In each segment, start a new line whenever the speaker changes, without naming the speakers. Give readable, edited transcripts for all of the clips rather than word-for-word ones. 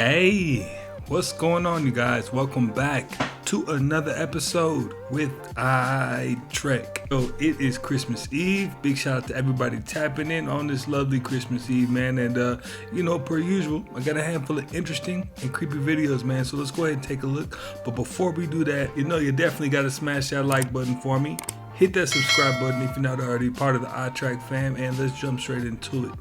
Hey, what's going on, you guys? Welcome back to another episode with Trek. So it is Christmas Eve. Big shout out to everybody tapping in on this lovely Christmas Eve, man. And per usual, I got a handful of interesting and creepy videos, man. So let's go ahead and take a look. But before we do that, you definitely got to smash that like button for me. Hit that subscribe button if you're not already part of the Trek fam, and let's jump straight into it.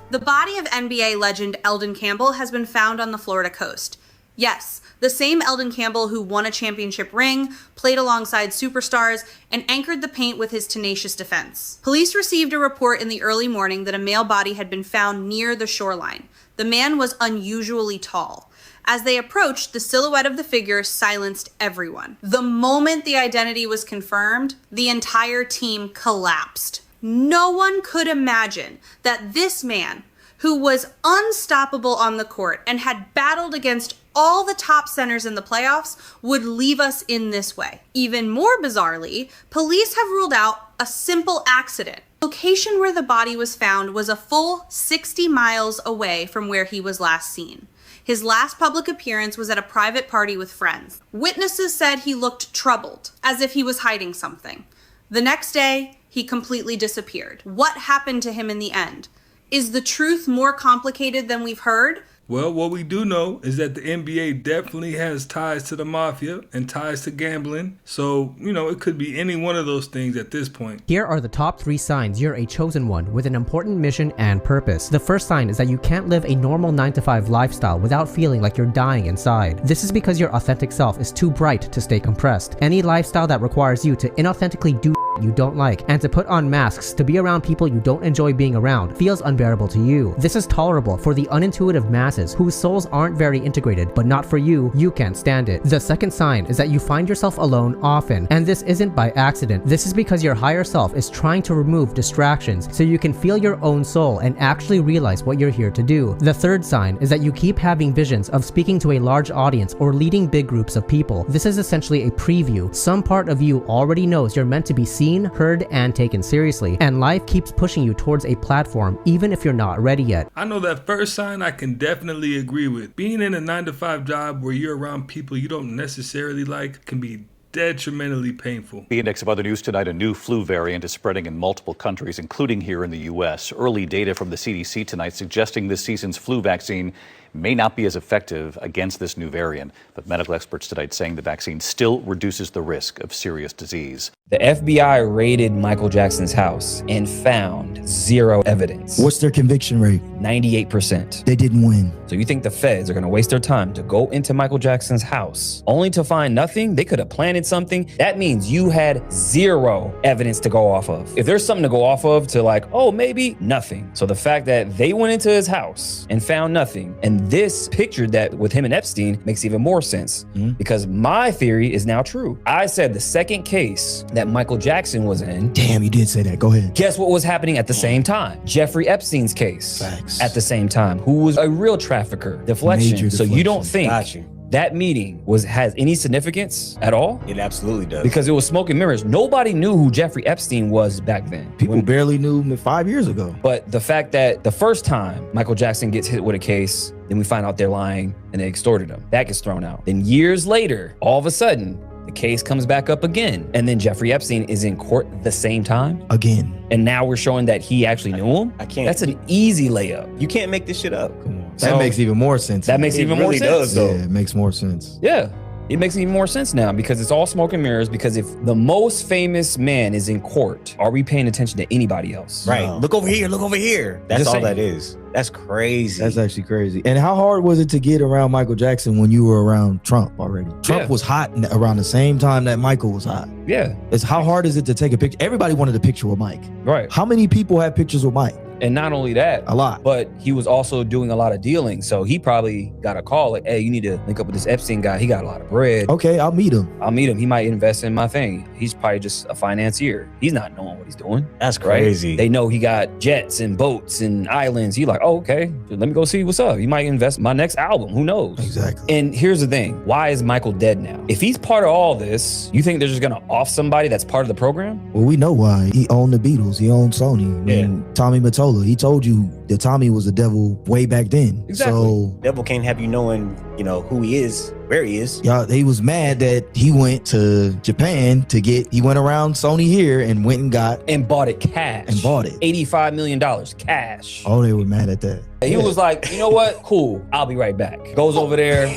The body of NBA legend Eldon Campbell has been found on the Florida coast. Yes, the same Eldon Campbell who won a championship ring, played alongside superstars, and anchored the paint with his tenacious defense. Police received a report in the early morning that a male body had been found near the shoreline. The man was unusually tall. As they approached, the silhouette of the figure silenced everyone. The moment the identity was confirmed, the entire team collapsed. No one could imagine that this man, who was unstoppable on the court and had battled against all the top centers in the playoffs, would leave us in this way. Even more bizarrely, police have ruled out a simple accident. The location where the body was found was a full 60 miles away from where he was last seen. His last public appearance was at a private party with friends. Witnesses said he looked troubled, as if he was hiding something. The next day, he completely disappeared. What happened to him in the end? Is the truth more complicated than we've heard?
Well, what we do know is that the NBA definitely has ties to the mafia and ties to gambling. So, it could be any one of those things at this point.
Here are the top 3 signs you're a chosen one with an important mission and purpose. The first sign is that you can't live a normal 9-to-5 lifestyle without feeling like you're dying inside. This is because your authentic self is too bright to stay compressed. Any lifestyle that requires you to inauthentically do you don't like and to put on masks to be around people you don't enjoy being around feels unbearable to you. This is tolerable for the unintuitive masses whose souls aren't very integrated, but not for you. You can't stand it. The second sign is that you find yourself alone often, and this isn't by accident. This is because your higher self is trying to remove distractions so you can feel your own soul and actually realize what you're here to do. The third sign is that you keep having visions of speaking to a large audience or leading big groups of people. This is essentially a preview. Some part of you already knows you're meant to be seen, heard, and taken seriously, and life keeps pushing you towards a platform even if you're not ready yet.
I know that first sign I can definitely agree with. Being in a 9-to-5 job where you're around people you don't necessarily like can be detrimentally painful.
The index of other news tonight, a new flu variant is spreading in multiple countries, including here in the U.S. Early data from the CDC tonight suggesting this season's flu vaccine may not be as effective against this new variant, but medical experts tonight saying the vaccine still reduces the risk of serious disease.
The FBI raided Michael Jackson's house and found 0 evidence.
What's their conviction rate?
98%.
They didn't win.
So you think the feds are going to waste their time to go into Michael Jackson's house only to find nothing? They could have planted something. That means you had 0 evidence to go off of. If there's something to go off of to maybe nothing. So the fact that they went into his house and found nothing, and this picture that with him and Epstein makes even more sense because my theory is now true. I said the second case that Michael Jackson was in.
Damn, you did say that. Go ahead.
Guess what was happening at the same time? Jeffrey Epstein's case.
Facts.
At the same time, who was a real trafficker. Deflection.
Major
So you don't think
Gotcha.
that meeting has any significance at all?
It absolutely does.
Because it was smoke and mirrors. Nobody knew who Jeffrey Epstein was back then.
People barely knew him 5 years ago.
But the fact that the first time Michael Jackson gets hit with a case, then we find out they're lying and they extorted him. That gets thrown out. Then years later, all of a sudden, the case comes back up again. And then Jeffrey Epstein is in court the same time.
Again.
And now we're showing that he actually knew him?
I can't.
That's an easy layup.
You can't make this shit up. Come on.
That makes even more sense.
That makes even more
really
sense.
does, though.
Yeah, it makes more sense.
Yeah. It makes even more sense now because it's all smoke and mirrors. Because if the most famous man is in court, are we paying attention to anybody else?
Right.
No.
Look over here. Look over here. That's
Just
all
saying.
that is. That's crazy.
That's actually crazy. And how hard was it to get around Michael Jackson when you were around Trump already? Trump was hot around the same time that Michael was hot.
Yeah.
It's how hard is it to take a picture? Everybody wanted a picture with Mike.
Right.
How many people have pictures with Mike?
And not only that,
A lot.
but he was also doing a lot of dealing. So he probably got a call like, hey, you need to link up with this Epstein guy. He got a lot of bread.
Okay, I'll meet him.
I'll meet him. He might invest in my thing. He's probably just a financier. He's not knowing what he's doing.
That's
Right?
crazy.
They know he got jets and boats and islands. He like, oh, okay, let me go see what's up. He might invest in my next album. Who knows?
Exactly.
And here's the thing. Why is Michael dead now? If he's part of all this, you think they're just going to off somebody that's part of the program?
Well, we know why. He owned the Beatles. He owned Sony. I mean, Tommy Mottola told her. He told you that Tommy was the devil way back then.
Exactly.
So
Devil can't have you knowing, who he is, where he is.
yeah, he was mad that he went to Japan he went around Sony here and went and
bought it cash. $85 million cash.
Oh, they were mad at that.
He was like, you know what? Cool. I'll be right back. Goes over there.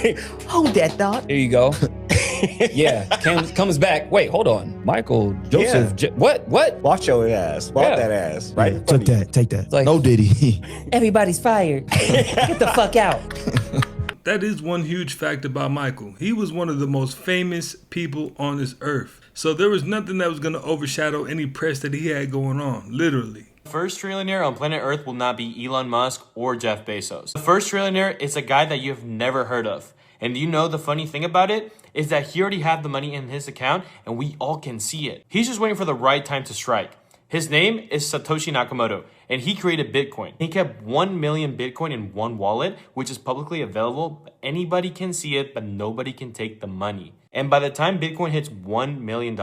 Hold that thought.
There you go. Yeah. Comes back. Wait, hold on. Michael Joseph.
Yeah.
What?
Watch your ass. Walk that ass. Right?
Yeah, take that.
Like,
no Diddy.
Everybody's fired. Get the fuck out.
That is one huge fact about Michael. He was one of the most famous people on this earth. So there was nothing that was going to overshadow any press that he had going on, literally.
The first trillionaire on planet Earth will not be Elon Musk or Jeff Bezos. The first trillionaire is a guy that you have never heard of. And you know the funny thing about it is that he already had the money in his account and we all can see it. He's just waiting for the right time to strike. His name is Satoshi Nakamoto, and he created Bitcoin. He kept 1 million Bitcoin in one wallet, which is publicly available. Anybody can see it, but nobody can take the money. And by the time Bitcoin hits $1 million,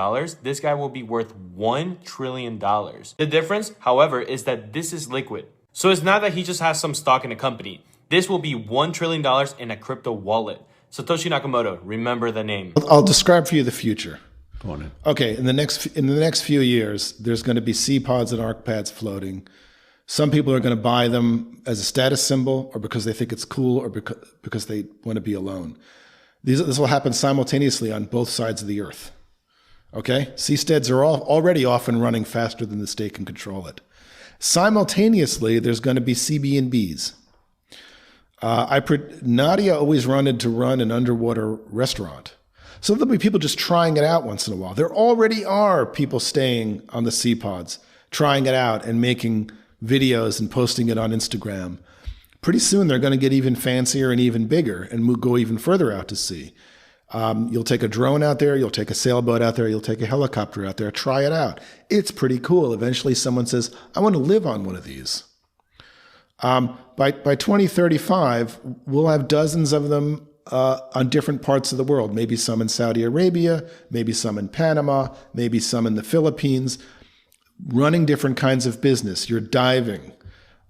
this guy will be worth $1 trillion. The difference, however, is that this is liquid. So it's not that he just has some stock in a company. This will be $1 trillion in a crypto wallet. Satoshi Nakamoto, remember the name.
I'll describe for you the future.
Go on in.
Okay, in the next few years, there's going to be C-pods and ARC-pads floating. Some people are going to buy them as a status symbol, or because they think it's cool, or because they want to be alone. This will happen simultaneously on both sides of the earth. Okay, C-steads are already off and running faster than the state can control it. Simultaneously, there's going to be CB&Bs. Nadia always wanted to run an underwater restaurant. So there'll be people just trying it out once in a while. There already are people staying on the C-pods, trying it out and making videos and posting it on Instagram. Pretty soon they're going to get even fancier and even bigger and go even further out to sea. You'll take a drone out there, you'll take a sailboat out there, you'll take a helicopter out there, try it out. It's pretty cool. Eventually someone says, I want to live on one of these. By 2035, we'll have dozens of them on different parts of the world, maybe some in Saudi Arabia, maybe some in Panama, maybe some in the Philippines, running different kinds of business. You're diving,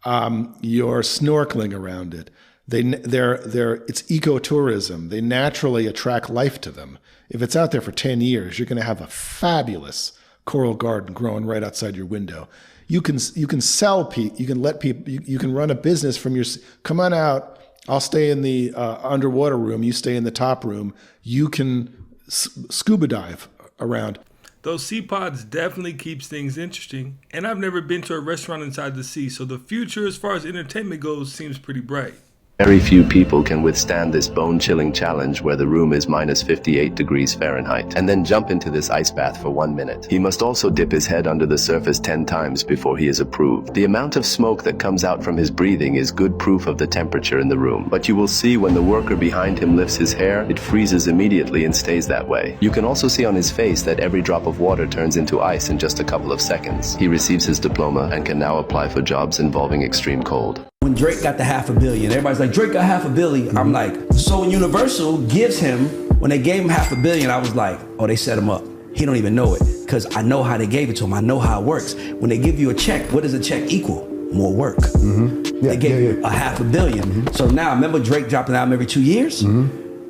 you're snorkeling around it. It's ecotourism. They naturally attract life to them. If it's out there for 10 years, you're going to have a fabulous coral garden growing right outside your window. You can sell people, you can let people, you can run a business from your, come on out, I'll stay in the underwater room, you stay in the top room. You can scuba dive around.
Those C-pods definitely keeps things interesting, and I've never been to a restaurant inside the sea, so the future as far as entertainment goes seems pretty bright.
Very few people can withstand this bone-chilling challenge where the room is minus 58 degrees Fahrenheit and then jump into this ice bath for 1 minute. He must also dip his head under the surface 10 times before he is approved. The amount of smoke that comes out from his breathing is good proof of the temperature in the room. But you will see when the worker behind him lifts his hair, it freezes immediately and stays that way. You can also see on his face that every drop of water turns into ice in just a couple of seconds. He receives his diploma and can now apply for jobs involving extreme cold.
When Drake got the $500 million, everybody's like, Drake got $500 million. I'm like, so when Universal gives him, when they gave him $500 million, I was like, oh, they set him up. He don't even know it, because I know how they gave it to him. I know how it works. When they give you a check, what does a check equal? More work. They gave you a $500 million. So now, remember Drake dropped an album every 2 years?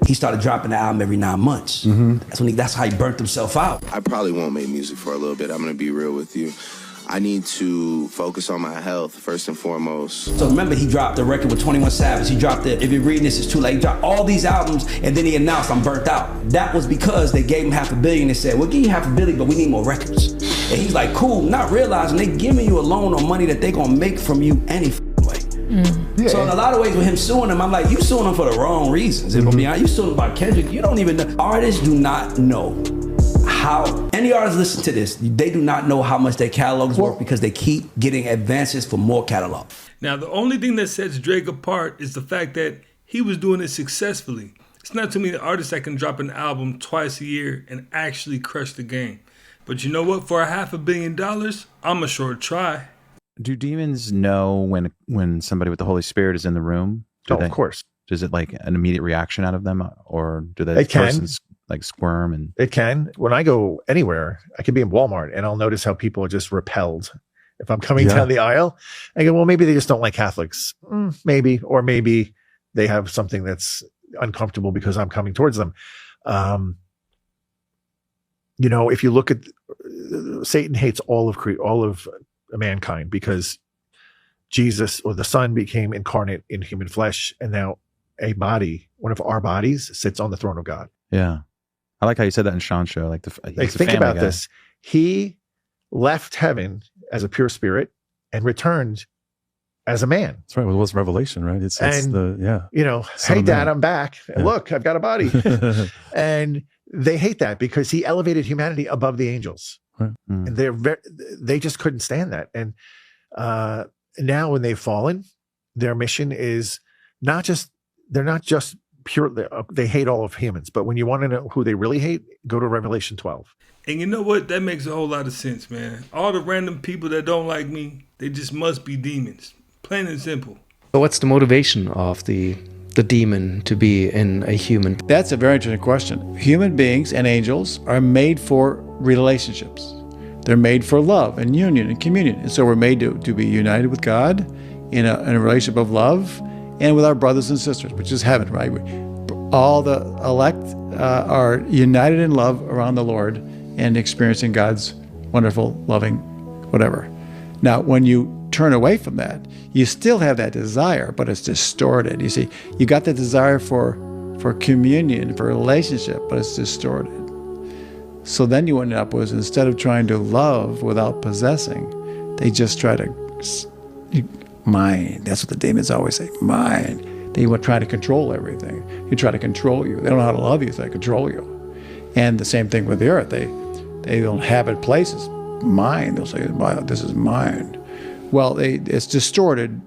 He started dropping the album every 9 months. That's how he burnt himself out.
I probably won't make music for a little bit. I'm gonna be real with you. I need to focus on my health first and foremost.
So remember, he dropped a record with 21 Savage. He dropped it, if you're reading this, it's too late. He dropped all these albums, and then he announced, I'm burnt out. That was because they gave him $500 million and said, we'll give you $500 million, but we need more records. And he's like, cool, not realizing they giving you a loan on money that they gonna make from you any way. So in a lot of ways with him suing him, I'm like, you suing him for the wrong reasons. If I'm being honest, you suing him about Kendrick, you don't even know. Artists do not know how, any artists listen to this, they do not know how much their catalogs work because they keep getting advances for more catalog.
Now, the only thing that sets Drake apart is the fact that he was doing it successfully. It's not too many artists that can drop an album twice a year and actually crush the game. But you know what? For $500 million, I'm a sure try.
Do demons know when somebody with the Holy Spirit is in the room?
Of course.
Does it like an immediate reaction out of them, or do they persons like squirm? And
it can. When I go anywhere, I could be in Walmart and I'll notice how people are just repelled if I'm coming down the aisle. I go, well, maybe they just don't like Catholics. Maybe, or maybe they have something that's uncomfortable because I'm coming towards them. If you look at Satan hates all of mankind because Jesus or the Son became incarnate in human flesh, and now a body, one of our bodies, sits on the throne of God.
Yeah, I like how you said that in Sean's show.
Think about this: he left heaven as a pure spirit and returned as a man.
That's right. Well, it was Revelation, right? It's
hey, Dad, I'm back. Yeah. Look, I've got a body. And they hate that because he elevated humanity above the angels, and they just couldn't stand that. And now when they've fallen, their mission is they're not just pure. They hate all of humans, but when you want to know who they really hate, go to Revelation 12.
And you know what? That makes a whole lot of sense, man. All the random people that don't like me, they just must be demons. Plain and simple.
So what's the motivation of the demon to be in a human?
That's a very interesting question. Human beings and angels are made for relationships. They're made for love and union and communion. And so we're made to be united with God in a relationship of love and with our brothers and sisters, which is heaven, right? All the elect are united in love around the Lord and experiencing God's wonderful, loving, whatever. Now, when you turn away from that, you still have that desire, but it's distorted. You see, you got the desire for communion, for relationship, but it's distorted. So then you end up with, instead of trying to love without possessing, they just try to mind. That's what the demons always say, mind. They would try to control everything. You try to control you. They don't know how to love you, so they control you. And the same thing with the earth. They don't inhabit places. Mind. They'll say, this is mine. Well, it's distorted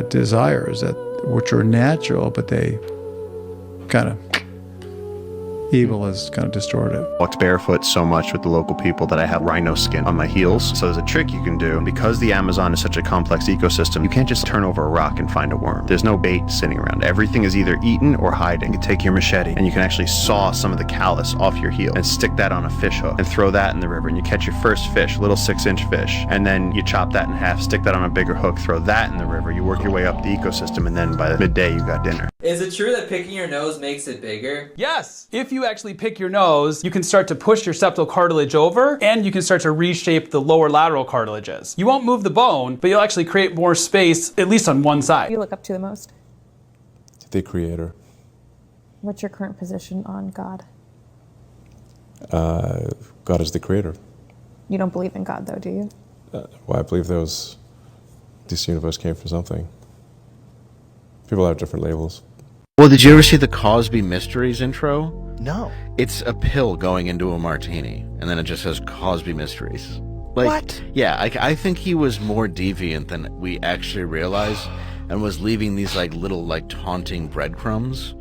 desires which are natural, but they kind of evil is kind of distorted.
Walked barefoot so much with the local people that I have rhino skin on my heels. So there's a trick you can do. Because the Amazon is such a complex ecosystem, you can't just turn over a rock and find a worm. There's no bait sitting around. Everything is either eaten or hiding. You can take your machete and you can actually saw some of the callus off your heel and stick that on a fish hook and throw that in the river, and you catch your first fish, little 6-inch fish, and then you chop that in half, stick that on a bigger hook, throw that in the river, you work your way up the ecosystem, and then by midday you got dinner.
Is it true that picking your nose makes it bigger?
Yes. If you actually pick your nose, you can start to push your septal cartilage over, and you can start to reshape the lower lateral cartilages. You won't move the bone, but you'll actually create more space, at least on one side.
You look up to the most?
The Creator.
What's your current position on God?
God is the Creator.
You don't believe in God, though, do you?
Well, I believe this universe came from something. People have different labels.
Well, did you ever see the Cosby Mysteries intro?
No.
It's a pill going into a martini, and then it just says Cosby Mysteries.
What?
Yeah, I think he was more deviant than we actually realize, and was leaving these little taunting breadcrumbs.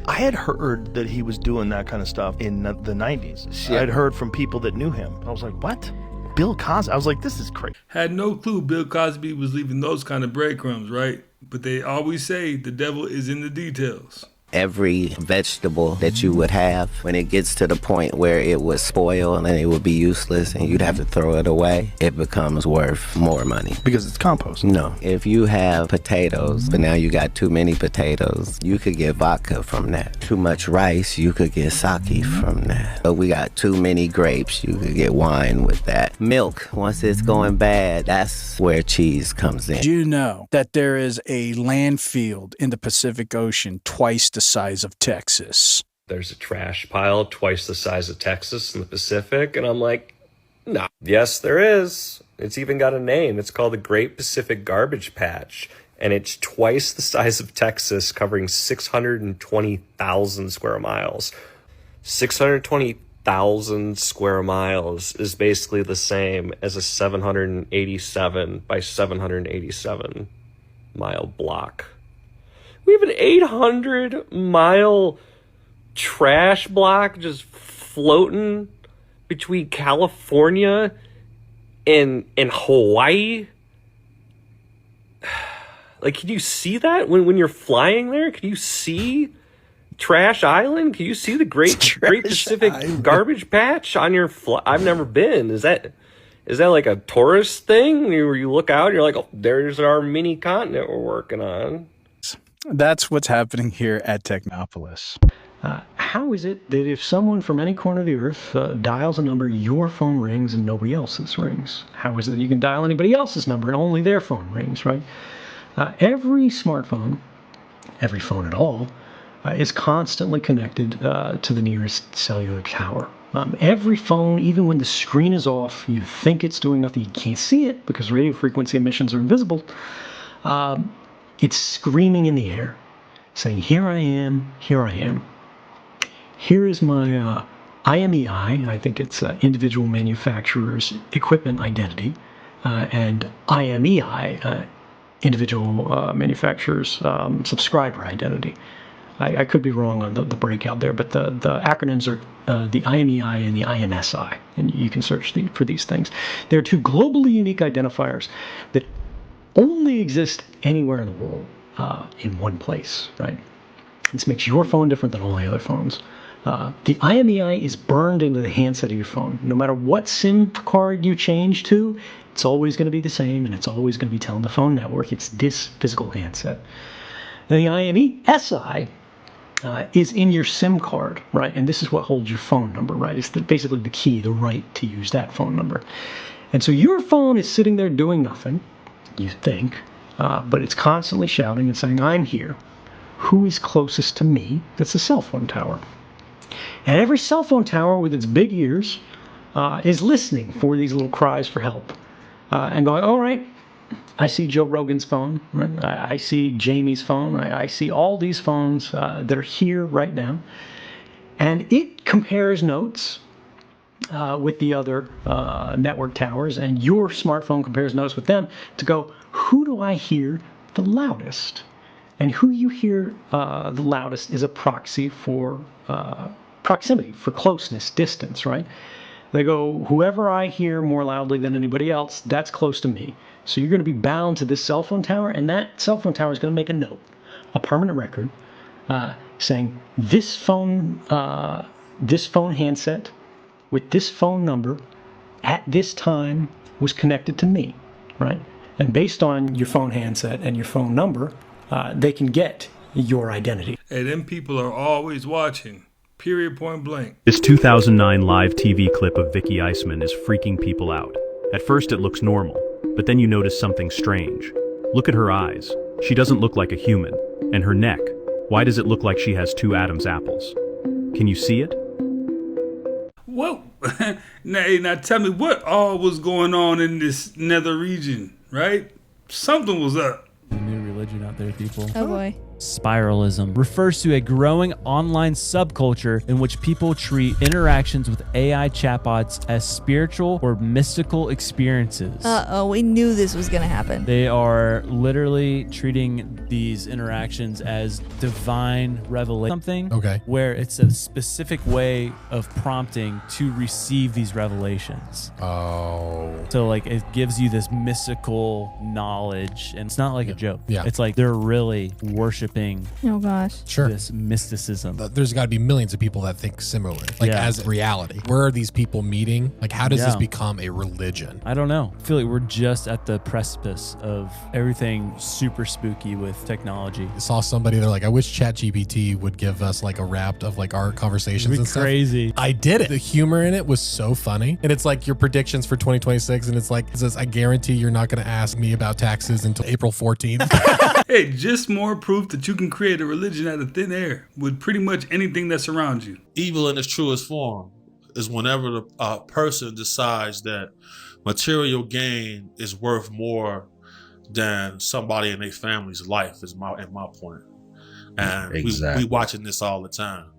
I had heard that he was doing that kind of stuff in the 90s.
Yeah.
I'd heard from people that knew him. I was like, what? Bill Cosby? I was like, this is crazy.
Had no clue Bill Cosby was leaving those kind of breadcrumbs, right? But they always say the devil is in the details.
Every vegetable that you would have, when it gets to the point where it would spoil and it would be useless and you'd have to throw it away, it becomes worth more money.
Because it's compost.
No. If you have potatoes, but now you got too many potatoes, you could get vodka from that. Too much rice, you could get sake from that. But we got too many grapes, you could get wine with that. Milk, once it's going bad, that's where cheese comes in.
Did you know that there is a landfill in the Pacific Ocean twice the size of Texas?
There's a trash pile twice the size of Texas in the Pacific, and I'm like, no. Yes, there is. It's even got a name. It's called the Great Pacific Garbage Patch, and it's twice the size of Texas, covering 620,000 square miles. 620,000 square miles is basically the same as a 787 by 787 mile block. We have an 800-mile trash block just floating between California and Hawaii. Can you see that when you're flying there? Can you see Trash Island? Can you see the Great Pacific Garbage Patch on your flight? I've never been. Is that Is that like a tourist thing where you look out and you're like, oh, there's our mini continent we're working on?
That's what's happening here at Technopolis.
How is it that if someone from any corner of the earth dials a number, your phone rings and nobody else's rings? How is it that you can dial anybody else's number and only their phone rings, right? Every smartphone, every phone at all, is constantly connected to the nearest cellular tower. Every phone, even when the screen is off, you think it's doing nothing, you can't see it because radio frequency emissions are invisible. It's screaming in the air, saying, here I am, here I am. Here is my IMEI, I think it's individual manufacturer's equipment identity, and IMEI, individual manufacturer's subscriber identity. I could be wrong on the breakout there, but the acronyms are the IMEI and the IMSI, and you can search for these things. They're two globally unique identifiers that only exist anywhere in the world in one place, right? This makes your phone different than all the other phones. The IMEI is burned into the handset of your phone. No matter what SIM card you change to, it's always going to be the same, and it's always going to be telling the phone network it's this physical handset. Now, the IMESI is in your SIM card, right? And this is what holds your phone number, right? It's basically the key, the right to use that phone number. And so your phone is sitting there doing nothing, you think, but it's constantly shouting and saying, I'm here. Who is closest to me? That's a cell phone tower. And every cell phone tower with its big ears is listening for these little cries for help and going, all right, I see Joe Rogan's phone, right? I see Jamie's phone. I see all these phones that are here right now. And it compares notes with the other network towers, and your smartphone compares notes with them to go, who do I hear the loudest? And who you hear the loudest is a proxy for proximity, for closeness, distance, right? They go, whoever I hear more loudly than anybody else, that's close to me. So you're going to be bound to this cell phone tower, and that cell phone tower is going to make a note, a permanent record, saying this phone handset with this phone number at this time was connected to me, right? And based on your phone handset and your phone number, they can get your identity.
Hey, them people are always watching. Period, point blank.
This 2009 live TV clip of Vicky Iceman is freaking people out. At first it looks normal, but then you notice something strange. Look at her eyes. She doesn't look like a human. And her neck. Why does it look like she has two Adam's apples? Can you see it?
Whoa. Now tell me what all was going on in this nether region, right? Something was up.
New religion out there, people.
Oh boy.
Spiralism refers to a growing online subculture in which people treat interactions with AI chatbots as spiritual or mystical experiences.
Uh-oh, we knew this was going to happen.
They are literally treating these interactions as divine revelation. Something where it's a specific way of prompting to receive these revelations.
Oh.
So like it gives you this mystical knowledge, and it's not like a joke.
Yeah.
It's like they're really worshiping
oh gosh,
Sure.
this mysticism.
There's got to be millions of people that think similarly, like as reality. Where are these people meeting? Like, how does this become a religion?
I don't know. I feel like we're just at the precipice of everything super spooky with technology.
I saw somebody, they're like, I wish ChatGPT would give us like a wrap of like our conversations
It'd be
and stuff.
crazy.
I did it. The humor in it was so funny. And it's like your predictions for 2026. And it's like, it says, I guarantee you're not going to ask me about taxes until April 14th.
Hey, just more proof that you can create a religion out of thin air with pretty much anything that surrounds you.
Evil in its truest form is whenever the person decides that material gain is worth more than somebody in their family's life, is my point. And we watching this all the time.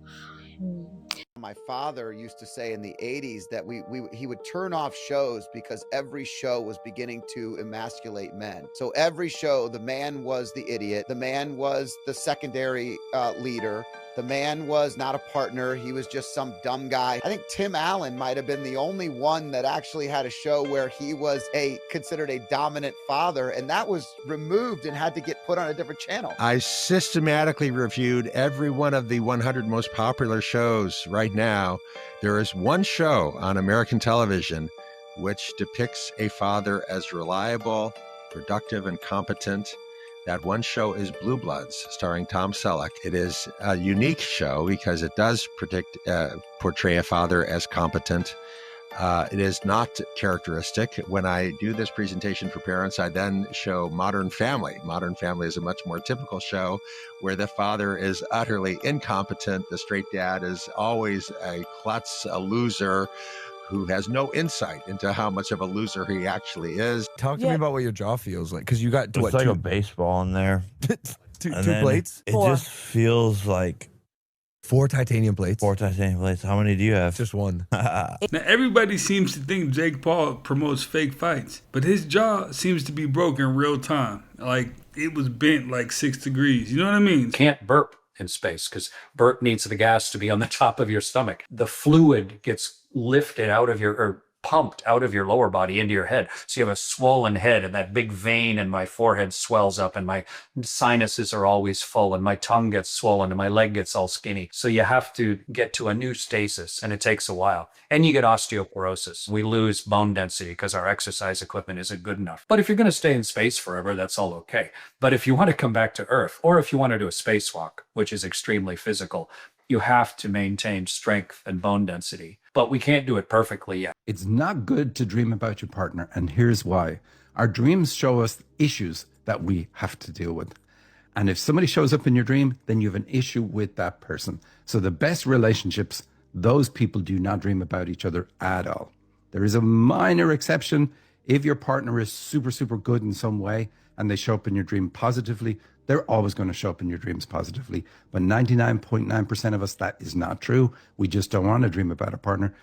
My father used to say in the 80s that he would turn off shows because every show was beginning to emasculate men. So every show, the man was the idiot, the man was the secondary leader, the man was not a partner, he was just some dumb guy. I think Tim Allen might have been the only one that actually had a show where he was considered a dominant father, and that was removed and had to get put on a different channel.
I systematically reviewed every one of the 100 most popular shows right now. There is one show on American television which depicts a father as reliable, productive, and competent. That one show is Blue Bloods, starring Tom Selleck. It is a unique show because it does portray a father as competent. It is not characteristic. When I do this presentation for parents, I then show Modern Family. Modern Family is a much more typical show where the father is utterly incompetent. The straight dad is always a klutz, a loser, who has no insight into how much of a loser he actually is.
Talk to me about what your jaw feels like, because you got
It's like a baseball in there.
two
then
plates?
It just feels like
4 titanium plates.
4 titanium plates. How many do you have?
Just one.
Now, everybody seems to think Jake Paul promotes fake fights, but his jaw seems to be broken in real time. Like, it was bent like 6 degrees. You know what I mean?
Can't burp in space because burp needs the gas to be on the top of your stomach. The fluid gets lifted out of or pumped out of your lower body into your head. So you have a swollen head, and that big vein in my forehead swells up, and my sinuses are always full, and my tongue gets swollen, and my leg gets all skinny. So you have to get to a new stasis, and it takes a while. And you get osteoporosis. We lose bone density because our exercise equipment isn't good enough. But if you're going to stay in space forever, that's all okay. But if you want to come back to Earth, or if you want to do a spacewalk, which is extremely physical, you have to maintain strength and bone density. But we can't do it perfectly yet.
It's not good to dream about your partner, and here's why. Our dreams show us issues that we have to deal with. And if somebody shows up in your dream, then you have an issue with that person. So the best relationships, those people do not dream about each other at all. There is a minor exception. If your partner is super, super good in some way and they show up in your dream positively, they're always going to show up in your dreams positively. But 99.9% of us, that is not true. We just don't want to dream about a partner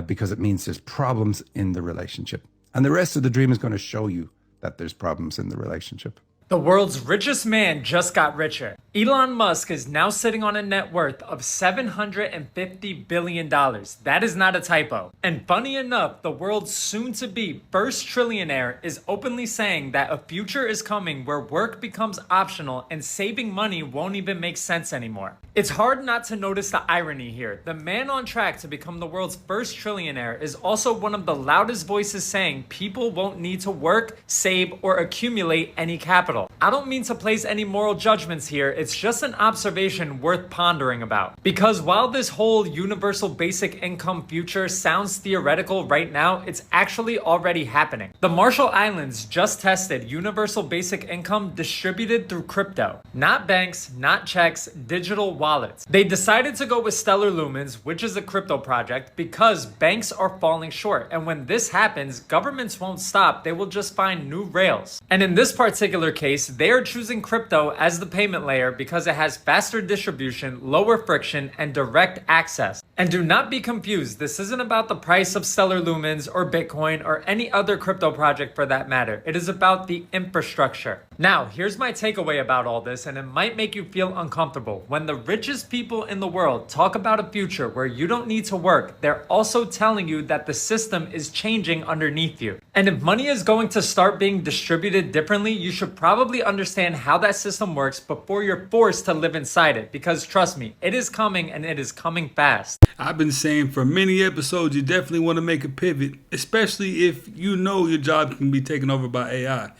because it means there's problems in the relationship. And the rest of the dream is going to show you that there's problems in the relationship.
The world's richest man just got richer. Elon Musk is now sitting on a net worth of $750 billion. That is not a typo. And funny enough, the world's soon-to-be first trillionaire is openly saying that a future is coming where work becomes optional and saving money won't even make sense anymore. It's hard not to notice the irony here. The man on track to become the world's first trillionaire is also one of the loudest voices saying people won't need to work, save, or accumulate any capital. I don't mean to place any moral judgments here, it's just an observation worth pondering about. Because while this whole universal basic income future sounds theoretical right now, it's actually already happening. The Marshall Islands just tested universal basic income distributed through crypto. Not banks, not checks, digital wallets. They decided to go with Stellar Lumens, which is a crypto project, because banks are falling short. And when this happens, governments won't stop, they will just find new rails. And in this particular case, they are choosing crypto as the payment layer because it has faster distribution, lower friction, and direct access. And do not be confused, this isn't about the price of Stellar Lumens or Bitcoin or any other crypto project for that matter. It is about the infrastructure. Now, here's my takeaway about all this, and it might make you feel uncomfortable. When the richest people in the world talk about a future where you don't need to work, they're also telling you that the system is changing underneath you. And if money is going to start being distributed differently, you should probably understand how that system works before you're forced to live inside it. Because trust me, it is coming, and it is coming fast.
I've been saying for many episodes, you definitely want to make a pivot, especially if you know your job can be taken over by AI.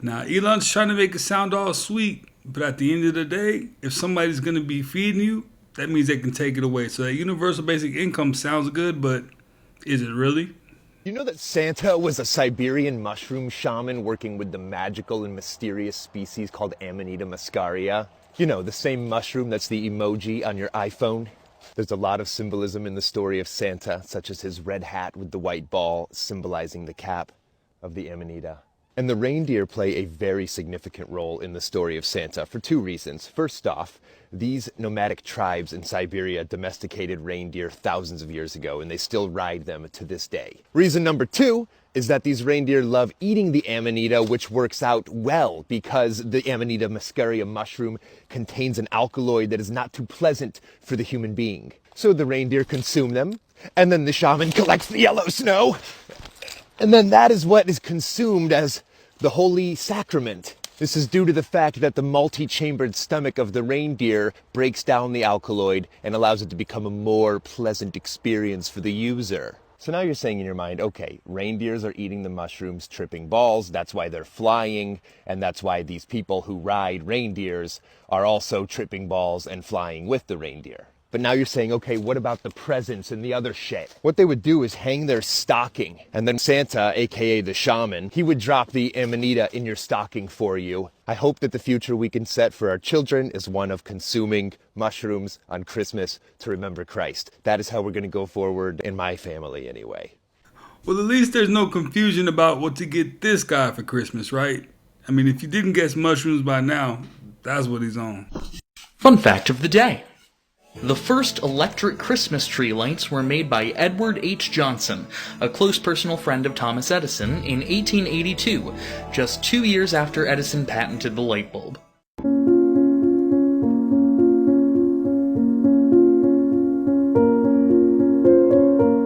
Now, Elon's trying to make it sound all sweet, but at the end of the day, if somebody's going to be feeding you, that means they can take it away. So that universal basic income sounds good, but is it really?
You know that Santa was a Siberian mushroom shaman working with the magical and mysterious species called Amanita muscaria? You know, the same mushroom that's the emoji on your iPhone? There's a lot of symbolism in the story of Santa, such as his red hat with the white ball symbolizing the cap of the Amanita. And the reindeer play a very significant role in the story of Santa for two reasons. First off, these nomadic tribes in Siberia domesticated reindeer thousands of years ago, and they still ride them to this day. Reason number two is that these reindeer love eating the Amanita, which works out well because the Amanita muscaria mushroom contains an alkaloid that is not too pleasant for the human being. So the reindeer consume them, and then the shaman collects the yellow snow, and then that is what is consumed as the holy sacrament. This is due to the fact that the multi-chambered stomach of the reindeer breaks down the alkaloid and allows it to become a more pleasant experience for the user. So now you're saying in your mind, okay, reindeers are eating the mushrooms, tripping balls, that's why they're flying, and that's why these people who ride reindeers are also tripping balls and flying with the reindeer. But now you're saying, okay, what about the presents and the other shit? What they would do is hang their stocking, and then Santa, aka the shaman, he would drop the amanita in your stocking for you. I hope that the future we can set for our children is one of consuming mushrooms on Christmas to remember Christ. That is how we're going to go forward in my family anyway.
Well, at least there's no confusion about what to get this guy for Christmas, right? I mean, if you didn't guess mushrooms by now, that's what he's on.
Fun fact of the day. The first electric Christmas tree lights were made by Edward H. Johnson, a close personal friend of Thomas Edison, in 1882, just 2 years after Edison patented the light bulb.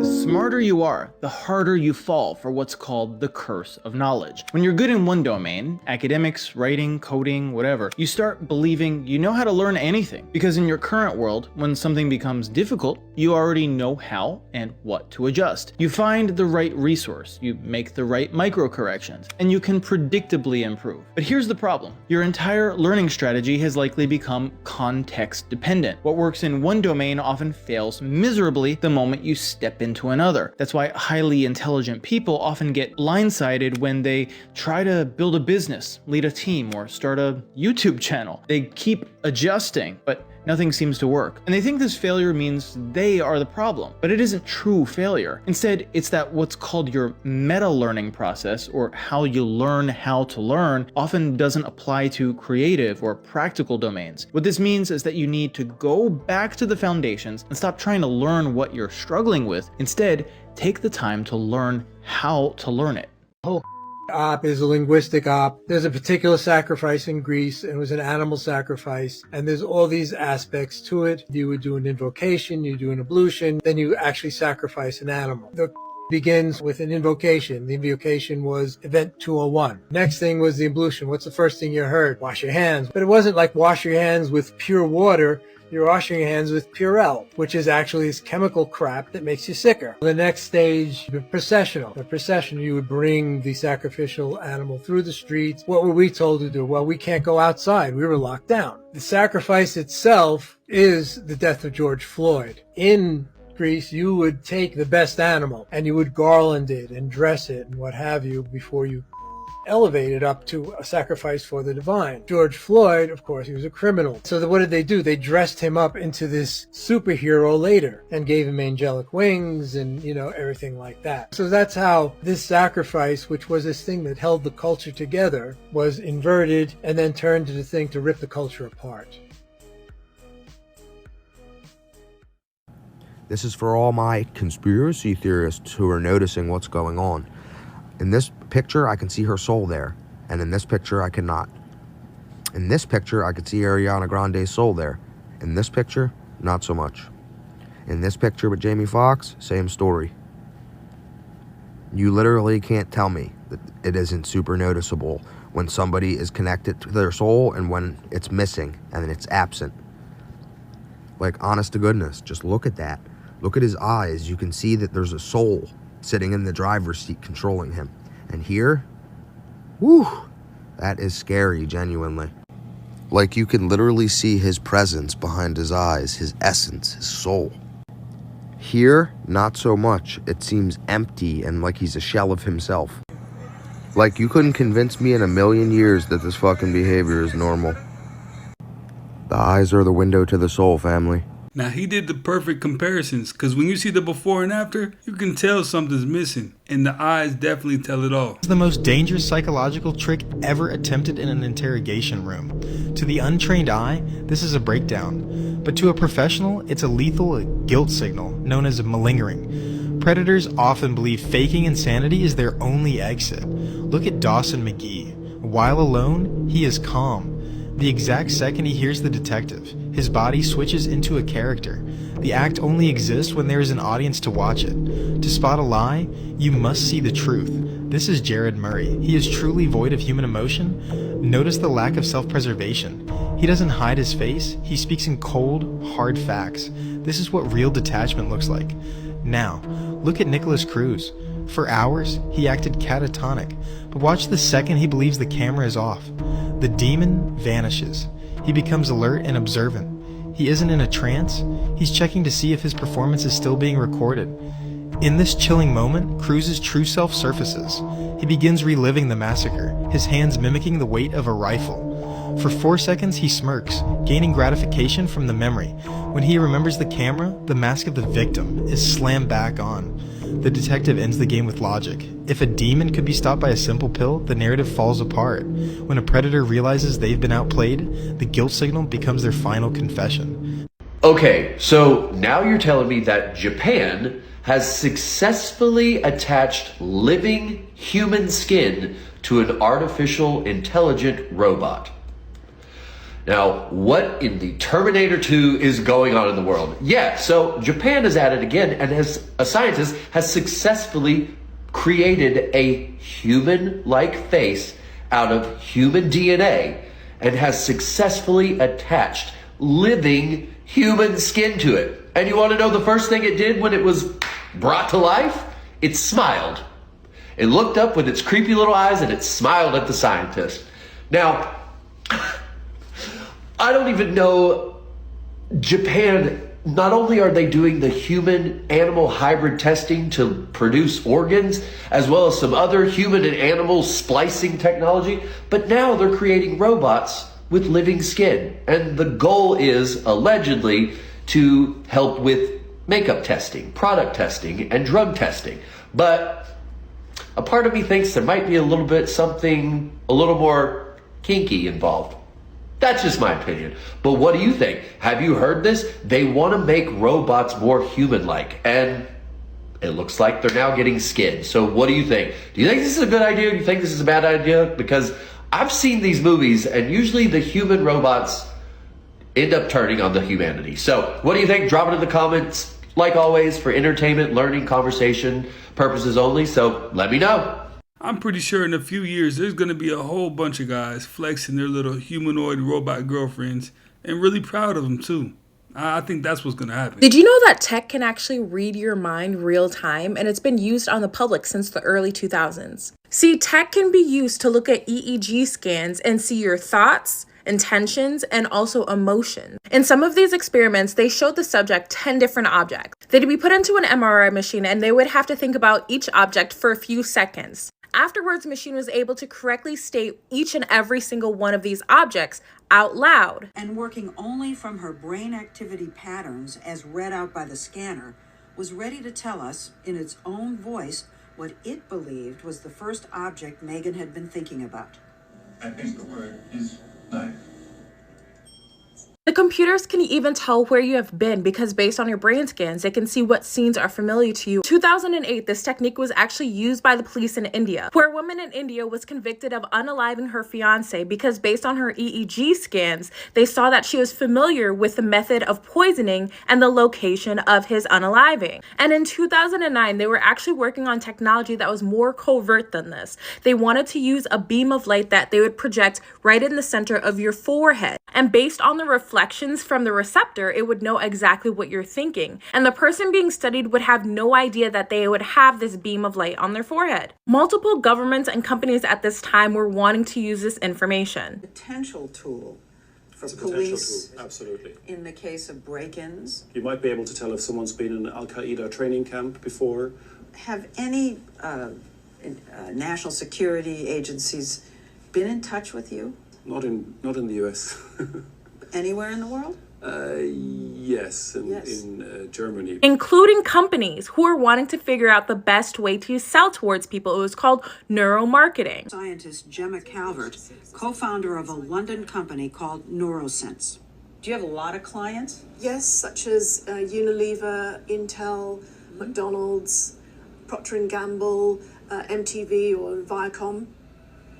The smarter you are, the harder you fall for what's called the curse of knowledge. When you're good in one domain, academics, writing, coding, whatever, you start believing you know how to learn anything. Because in your current world, when something becomes difficult, you already know how and what to adjust. You find the right resource, you make the right micro corrections, and you can predictably improve. But here's the problem. Your entire learning strategy has likely become context dependent. What works in one domain often fails miserably the moment you step into another. That's why highly intelligent people often get blindsided when they try to build a business, lead a team, or start a YouTube channel. They keep adjusting, but nothing seems to work. And they think this failure means they are the problem. But it isn't true failure. Instead, it's that what's called your meta-learning process, or how you learn how to learn, often doesn't apply to creative or practical domains. What this means is that you need to go back to the foundations and stop trying to learn what you're struggling with. Instead, take the time to learn how to learn it.
Op is a linguistic op. There's a particular sacrifice in Greece, and it was an animal sacrifice, and there's all these aspects to it. You would do an invocation, you do an ablution, then you actually sacrifice an animal. The begins with an invocation. The invocation was event 201. Next thing was the ablution. What's the first thing you heard? Wash your hands. But it wasn't like wash your hands with pure water. You're washing your hands with Purell, which is actually this chemical crap that makes you sicker. The next stage, the processional. The procession, you would bring the sacrificial animal through the streets. What were we told to do? Well, we can't go outside. We were locked down. The sacrifice itself is the death of George Floyd. In Greece, you would take the best animal and you would garland it and dress it and what have you before you elevated up to a sacrifice for the divine. George Floyd, of course, he was a criminal. So what did they do? They dressed him up into this superhero later and gave him angelic wings and, everything like that. So that's how this sacrifice, which was this thing that held the culture together, was inverted and then turned to the thing to rip the culture apart.
This is for all my conspiracy theorists who are noticing what's going on. In this picture, I can see her soul there, and in this picture, I cannot. In this picture, I could see Ariana Grande's soul there. In this picture, not so much. In this picture with Jamie Foxx, same story. You literally can't tell me that it isn't super noticeable when somebody is connected to their soul and when it's missing and it's absent. Like, honest to goodness, just look at that. Look at his eyes. You can see that there's a soul sitting in the driver's seat controlling him. And here, whew, that is scary, genuinely. Like, you can literally see his presence behind his eyes, his essence, his soul. Here, not so much. It seems empty and like he's a shell of himself. Like, you couldn't convince me in a million years that this fucking behavior is normal. The eyes are the window to the soul, family.
Now, he did the perfect comparisons, because when you see the before and after, you can tell something's missing, and the eyes definitely tell it all.
It's the most dangerous psychological trick ever attempted in an interrogation room. To the untrained eye, this is a breakdown, but to a professional, it's a lethal guilt signal known as malingering. Predators often believe faking insanity is their only exit. Look at Dawson McGee. While alone, he is calm. The exact second he hears the detective, his body switches into a character. The act only exists when there is an audience to watch it. To spot a lie, you must see the truth. This is Jared Murray. He is truly void of human emotion. Notice the lack of self-preservation. He doesn't hide his face. He speaks in cold, hard facts. This is what real detachment looks like. Now, look at Nicholas Cruz. For hours, he acted catatonic, but watch the second he believes the camera is off. The demon vanishes. He becomes alert and observant. He isn't in a trance, he's checking to see if his performance is still being recorded. In this chilling moment, Cruz's true self surfaces. He begins reliving the massacre, his hands mimicking the weight of a rifle. For 4 seconds he smirks, gaining gratification from the memory. When he remembers the camera, the mask of the victim is slammed back on. The detective ends the game with logic. If a demon could be stopped by a simple pill, the narrative falls apart. When a predator realizes they've been outplayed, the guilt signal becomes their final confession.
Okay, so now you're telling me that Japan has successfully attached living human skin to an artificial intelligent robot. Now, what in the Terminator 2 is going on in the world? Yeah, so Japan is at it again, and a scientist has successfully created a human-like face out of human DNA and has successfully attached living human skin to it. And you want to know the first thing it did when it was brought to life? It smiled. It looked up with its creepy little eyes and it smiled at the scientist. Now, I don't even know, Japan, not only are they doing the human-animal hybrid testing to produce organs, as well as some other human and animal splicing technology, but now they're creating robots with living skin. And the goal is, allegedly, to help with makeup testing, product testing, and drug testing. But a part of me thinks there might be a little bit something a little more kinky involved. That's just my opinion. But what do you think? Have you heard this? They want to make robots more human-like. And it looks like they're now getting skin. So what do you think? Do you think this is a good idea? Do you think this is a bad idea? Because I've seen these movies and usually the human robots end up turning on the humanity. So what do you think? Drop it in the comments. Like always, for entertainment, learning, conversation purposes only. So let me know.
I'm pretty sure in a few years, there's going to be a whole bunch of guys flexing their little humanoid robot girlfriends and really proud of them too. I think that's what's going to happen.
Did you know that tech can actually read your mind real time, and it's been used on the public since the early 2000s? See, tech can be used to look at EEG scans and see your thoughts, intentions, and also emotions. In some of these experiments, they showed the subject 10 different objects. They'd be put into an MRI machine and they would have to think about each object for a few seconds. Afterwards, the machine was able to correctly state each and every single one of these objects out loud.
And working only from her brain activity patterns as read out by the scanner, was ready to tell us, in its own voice, what it believed was the first object Megan had been thinking about.
I think the word is knife.
The computers can even tell where you have been because based on your brain scans, they can see what scenes are familiar to you. In 2008, this technique was actually used by the police in India, where a woman in India was convicted of unaliving her fiance because based on her EEG scans, they saw that she was familiar with the method of poisoning and the location of his unaliving. And in 2009, they were actually working on technology that was more covert than this. They wanted to use a beam of light that they would project right in the center of your forehead. And based on the reflections from the receptor, it would know exactly what you're thinking. And the person being studied would have no idea that they would have this beam of light on their forehead. Multiple governments and companies at this time were wanting to use this information.
Potential tool for
It's a
police
potential tool, absolutely.
in the case of break-ins.
You might be able to tell if someone's been in an Al-Qaeda training camp before.
Have any national security agencies been in touch with you?
Not in the US.
Anywhere in the world?
Yes, in Germany.
Including companies who are wanting to figure out the best way to sell towards people. It was called neuromarketing.
Scientist Gemma Calvert, co-founder of a London company called Neurosense. Do you have a lot of clients?
Yes, such as Unilever, Intel, McDonald's, Procter & Gamble, MTV or Viacom.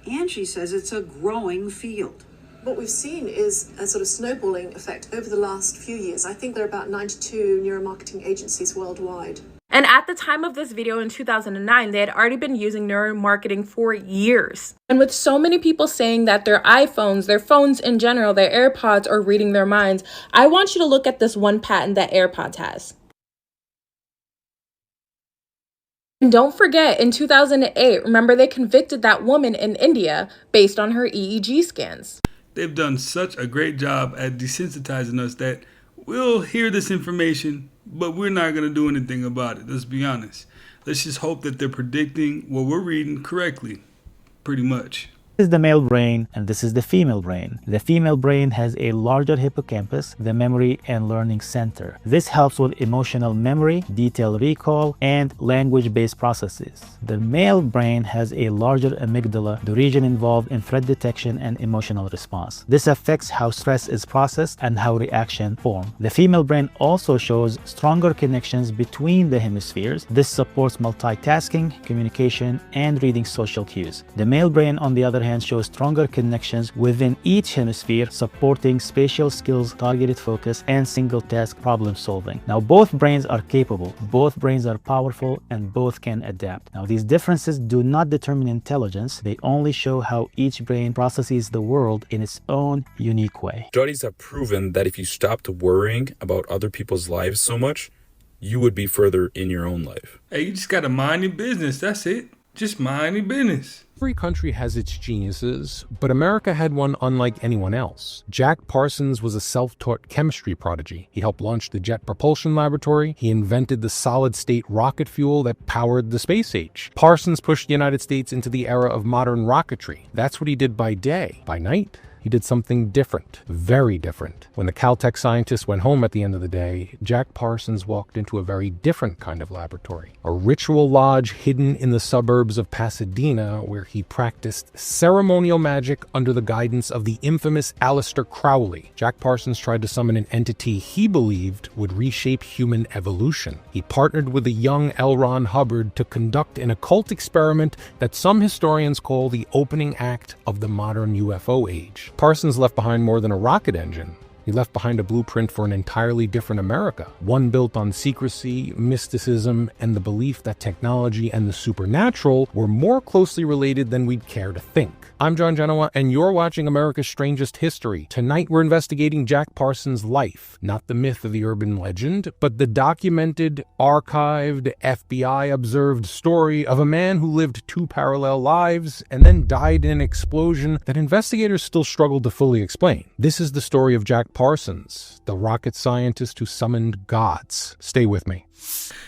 And she says it's a growing field.
What we've seen is a sort of snowballing effect over the last few years. I think there are about 92 neuromarketing agencies worldwide.
And at the time of this video in 2009, they had already been using neuromarketing for years. And with so many people saying that their iPhones, their phones in general, their AirPods are reading their minds, I want you to look at this one patent that AirPods has. And don't forget, in 2008, remember they convicted that woman in India based on her EEG scans.
They've done such a great job at desensitizing us that we'll hear this information, but we're not going to do anything about it. Let's be honest. Let's just hope that they're predicting what we're reading correctly, pretty much.
This is the male brain and this is the female brain. The female brain has a larger hippocampus, the memory and learning center. This helps with emotional memory, detail recall, and language-based processes. The male brain has a larger amygdala, the region involved in threat detection and emotional response. This affects how stress is processed and how reaction form. The female brain also shows stronger connections between the hemispheres. This supports multitasking, communication, and reading social cues. The male brain, on the other hand, shows stronger connections within each hemisphere, supporting spatial skills, targeted focus, and single task problem solving. Now, both brains are capable, both brains are powerful, and both can adapt. Now, these differences do not determine intelligence, they only show how each brain processes the world in its own unique way.
Studies have proven that if you stopped worrying about other people's lives so much, you would be further in your own life.
Hey, you just gotta mind your business, that's it. Just mind your business.
Every country has its geniuses, but America had one unlike anyone else. Jack Parsons was a self-taught chemistry prodigy. He helped launch the Jet Propulsion Laboratory. He invented the solid-state rocket fuel that powered the space age. Parsons pushed the United States into the era of modern rocketry. That's what he did by day. By night, he did something different, very different. When the Caltech scientists went home at the end of the day, Jack Parsons walked into a very different kind of laboratory. A ritual lodge hidden in the suburbs of Pasadena where he practiced ceremonial magic under the guidance of the infamous Aleister Crowley. Jack Parsons tried to summon an entity he believed would reshape human evolution. He partnered with the young L. Ron Hubbard to conduct an occult experiment that some historians call the opening act of the modern UFO age. Parsons left behind more than a rocket engine. He left behind a blueprint for an entirely different America, one built on secrecy, mysticism, and the belief that technology and the supernatural were more closely related than we'd care to think. I'm John Genoa, and you're watching America's Strangest History. Tonight, we're investigating Jack Parsons' life, not the myth of the urban legend, but the documented, archived, FBI-observed story of a man who lived two parallel lives and then died in an explosion that investigators still struggle to fully explain. This is the story of Jack Parsons, the rocket scientist who summoned gods. Stay with me.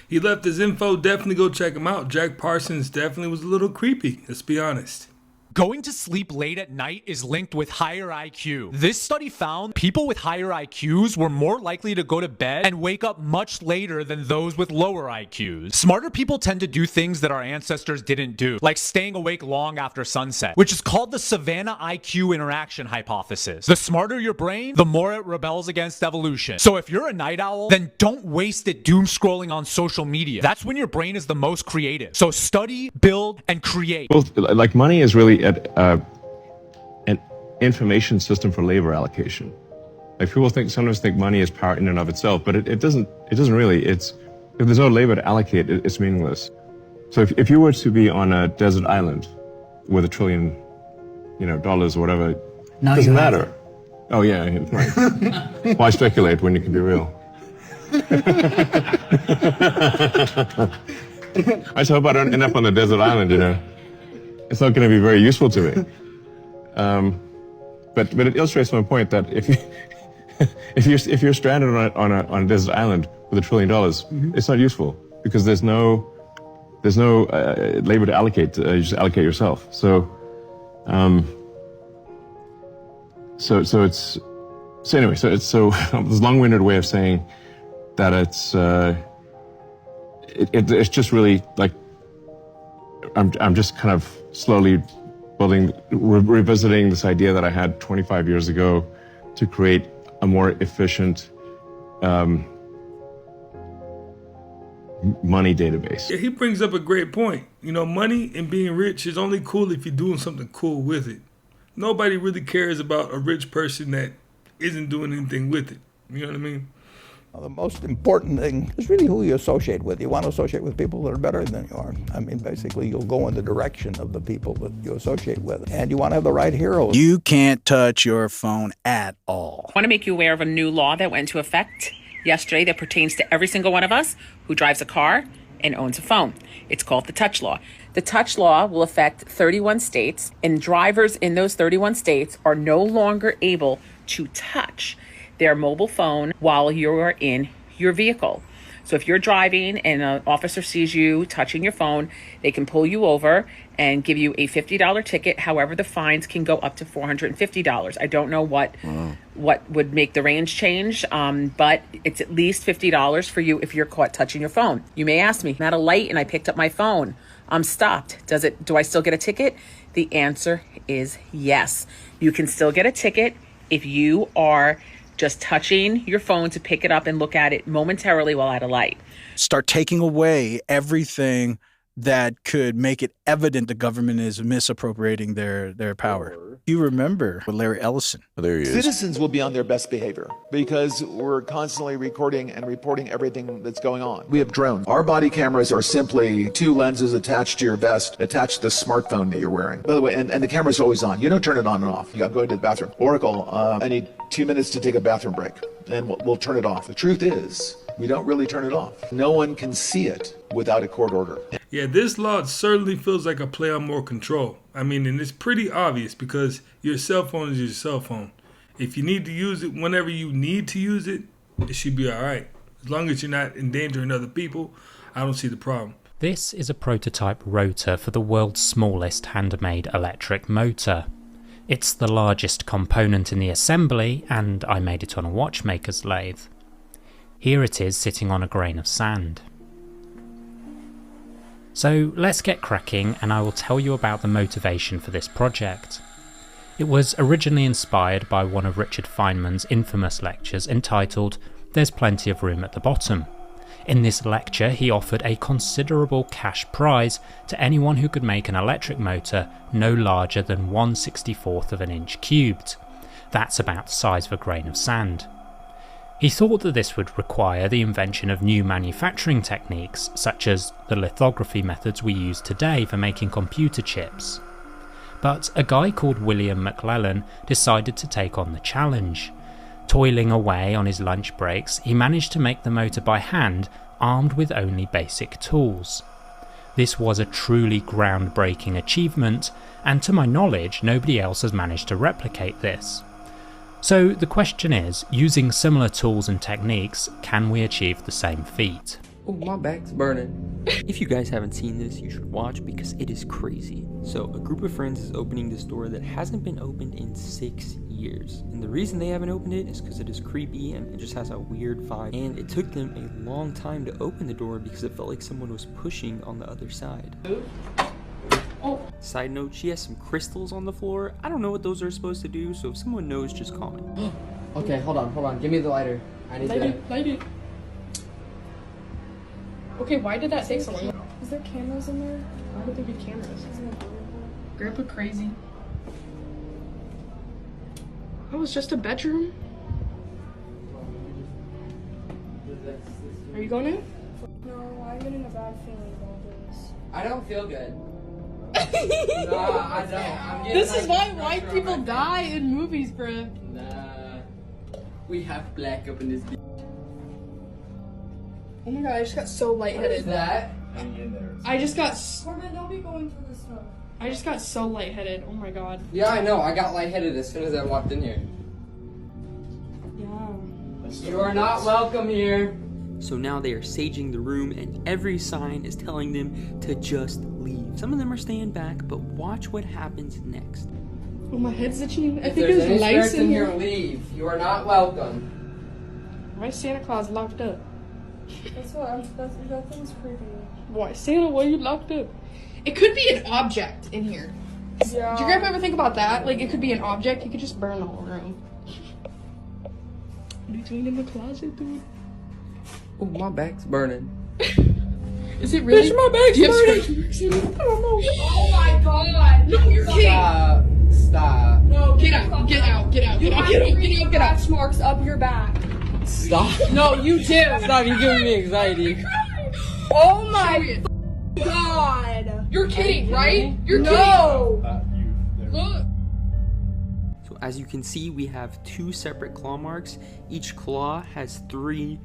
He left his info, definitely go check him out. Jack Parsons definitely was a little creepy, let's be honest.
Going to sleep late at night is linked with higher IQ. This study found people with higher IQs were more likely to go to bed and wake up much later than those with lower IQs. Smarter people tend to do things that our ancestors didn't do, like staying awake long after sunset, which is called the Savannah IQ interaction hypothesis. The smarter your brain, the more it rebels against evolution. So if you're a night owl, then don't waste it doom scrolling on social media. That's when your brain is the most creative. So study, build, and create.
Well, like money is really an information system for labor allocation. Like people sometimes think money is power in and of itself, but it doesn't really. If there's no labor to allocate, it's meaningless. So if you were to be on a desert island with $1 trillion, dollars or whatever, it doesn't matter. Oh yeah, right. Why speculate when you can be real? I just hope I don't end up on the desert island, It's not going to be very useful to me. But it illustrates my point that if you're stranded on a desert island with $1 trillion, it's not useful because there's no labor to allocate. You just allocate yourself. So it's this long-winded way of saying that it's just really like I'm just kind of slowly revisiting this idea that I had 25 years ago to create a more efficient money database.
Yeah, he brings up a great point. Money and being rich is only cool if you're doing something cool with it. Nobody really cares about a rich person that isn't doing anything with it. You know what I mean?
The most important thing is really who you associate with. You want to associate with people that are better than you are. I mean, basically, you'll go in the direction of the people that you associate with. And you want to have the right heroes.
You can't touch your phone at all.
I want to make you aware of a new law that went into effect yesterday that pertains to every single one of us who drives a car
and owns a phone. It's called the touch law. The touch law will affect 31 states, and drivers in those 31 states are no longer able to touch their mobile phone while you're in your vehicle. So if you're driving and an officer sees you touching your phone, they can pull you over and give you a $50 ticket. However, the fines can go up to $450. I don't know what would make the range change, but it's at least $50 for you if you're caught touching your phone. You may ask me, I'm at a light and I picked up my phone. I'm stopped. Do I still get a ticket? The answer is yes. You can still get a ticket if you are just touching your phone to pick it up and look at it momentarily while at a light.
Start taking away everything that could make it evident the government is misappropriating their power. You remember Larry Ellison.
There he is.
Citizens will be on their best behavior because we're constantly recording and reporting everything that's going on. We have drones. Our body cameras are simply two lenses attached to your vest, attached to the smartphone that you're wearing. By the way, and the camera's always on. You don't turn it on and off. You got to go to the bathroom. Oracle, I need 2 minutes to take a bathroom break, and we'll turn it off. The truth is, we don't really turn it off. No one can see it without a court order.
Yeah, this law certainly feels like a play on more control. I mean, and it's pretty obvious because your cell phone is your cell phone. If you need to use it whenever you need to use it, it should be all right. As long as you're not endangering other people, I don't see the problem.
This is a prototype rotor for the world's smallest handmade electric motor. It's the largest component in the assembly, and I made it on a watchmaker's lathe. Here it is sitting on a grain of sand. So let's get cracking and I will tell you about the motivation for this project. It was originally inspired by one of Richard Feynman's infamous lectures entitled "There's Plenty of Room at the Bottom." In this lecture he offered a considerable cash prize to anyone who could make an electric motor no larger than 1/64 of an inch cubed. That's about the size of a grain of sand. He thought that this would require the invention of new manufacturing techniques, such as the lithography methods we use today for making computer chips. But a guy called William McLellan decided to take on the challenge. Toiling away on his lunch breaks, he managed to make the motor by hand, armed with only basic tools. This was a truly groundbreaking achievement, and to my knowledge, nobody else has managed to replicate this. So the question is, using similar tools and techniques, can we achieve the same feat?
Oh, my back's burning. If you guys haven't seen this, you should watch because it is crazy. So a group of friends is opening this door that hasn't been opened in 6 years. And the reason they haven't opened it is because it is creepy and it just has a weird vibe. And it took them a long time to open the door because it felt like someone was pushing on the other side. Oh. Side note, she has some crystals on the floor. I don't know what those are supposed to do, so if someone knows, just call me.
Okay, hold on. Give me the lighter. I need
Light it. Okay, why did that take so long? Is there cameras in there? Why would there be cameras? Grandpa crazy. Oh, it's just a bedroom. Are you going in?
No, I'm in a bad feeling about this.
I don't feel good. Nah, I don't.
This is why white people die in movies, bruh.
Nah. We have black up in this bitch.
Oh my god, I just got so lightheaded.
What is that?
I just got
Corbin, don't be going through this stuff.
I just got so lightheaded. Oh my god.
Yeah, I know. I got lightheaded as soon as I walked in here.
Yeah.
You are not welcome here.
So now they are saging the room and every sign is telling them to just leave. Some of them are staying back, but watch what happens next.
Oh, my head's itching. I
If
think
there's
there's
any spirits
lice in here.
leave. You are not welcome.
Why is Santa Claus locked up?
That thing's creepy.
Why, Santa, why are you locked up? It could be an object in here.
Yeah.
Did your grandpa ever think about that? Like, it could be an object. You could just burn the whole room. What are you doing in the closet, dude?
Oh, my back's burning.
Is it really?
Bitch, my back's
Do you have
burning.
scratch marks in it? I don't know.
Oh my god!
No, you're kidding.
Stop.
No,
Get out. Get out. Get out.
You
Get out.
have
Get out.
3
Get out. Get out.
scratch marks up your back.
Stop.
No, you do.
Stop, you're giving me anxiety.
Oh my god!
You're kidding, right? You're
No!
kidding. Look.
So as you can see, we have 2 separate claw marks. Each claw has 3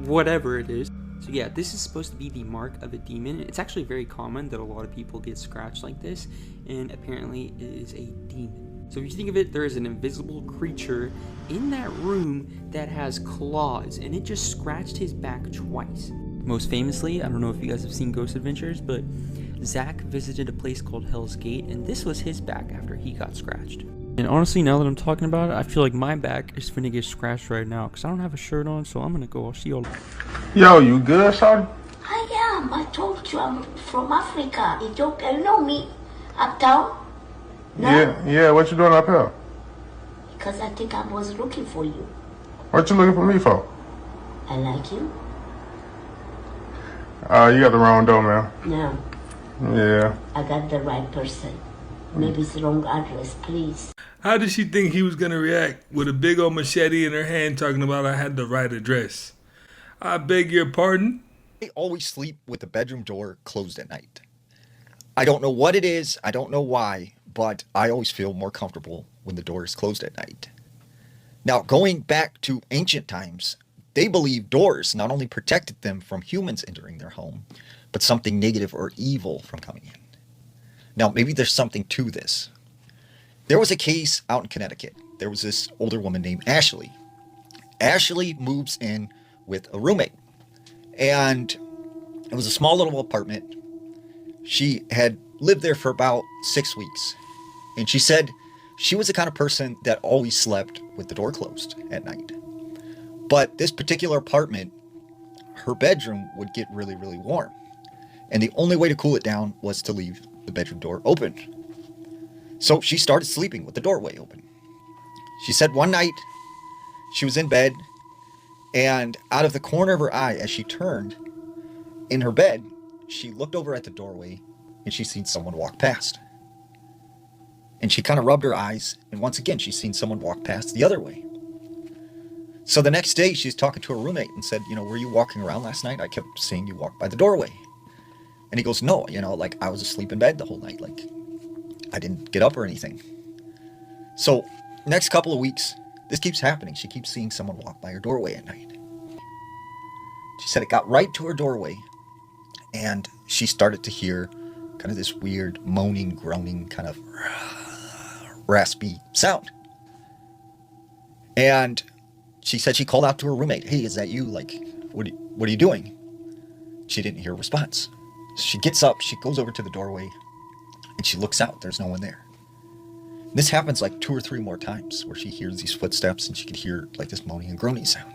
whatever it is. So So yeah, this is supposed to be the mark of a demon. It's actually very common that a lot of people get scratched like this, and apparently it is a demon. So if you think of it, there is an invisible creature in that room that has claws, and it just scratched his back twice. Most famously, I don't know if you guys have seen Ghost Adventures, but Zach visited a place called Hell's Gate, and this was his back after he got scratched. And honestly, now that I'm talking about it, I feel like my back is finna get scratched right now, because I don't have a shirt on, so I'm gonna go. I'll see y'all.
Yo, you good, shawty?
I am. I told you I'm from Africa. Ethiopia. You know me. Uptown? No?
Yeah, what you doing up here?
Because I think I was looking for you.
What you looking for me for?
I like you.
You got the wrong door, man.
No.
Yeah.
I got the right person. Maybe it's the wrong address, please.
How did she think he was going to react with a big old machete in her hand talking about I had the right address? I beg your pardon?
I always sleep with the bedroom door closed at night. I don't know what it is, I don't know why, but I always feel more comfortable when the door is closed at night. Now, going back to ancient times, they believed doors not only protected them from humans entering their home, but something negative or evil from coming in. Now, maybe there's something to this. There was a case out in Connecticut. There was this older woman named Ashley. Ashley moves in with a roommate. And it was a small little apartment. She had lived there for about 6 weeks. And she said she was the kind of person that always slept with the door closed at night. But this particular apartment, her bedroom would get really, really warm. And the only way to cool it down was to leave the bedroom door open. So she started sleeping with the doorway open. She said one night she was in bed, and out of the corner of her eye, as she turned in her bed, she looked over at the doorway and she seen someone walk past. And she kind of rubbed her eyes, and once again she seen someone walk past the other way. So the next day she's talking to her roommate and said, were you walking around last night? I kept seeing you walk by the doorway. And he goes, no, I was asleep in bed the whole night. I didn't get up or anything. So next couple of weeks, this keeps happening. She keeps seeing someone walk by her doorway at night. She said it got right to her doorway, and she started to hear kind of this weird moaning, groaning, kind of raspy sound. And she said she called out to her roommate, hey, is that you? What are you doing? She didn't hear a response. So she gets up, she goes over to the doorway, and she looks out. There's no one there. This happens 2 or 3 more times where she hears these footsteps and she could hear this moaning and groaning sound.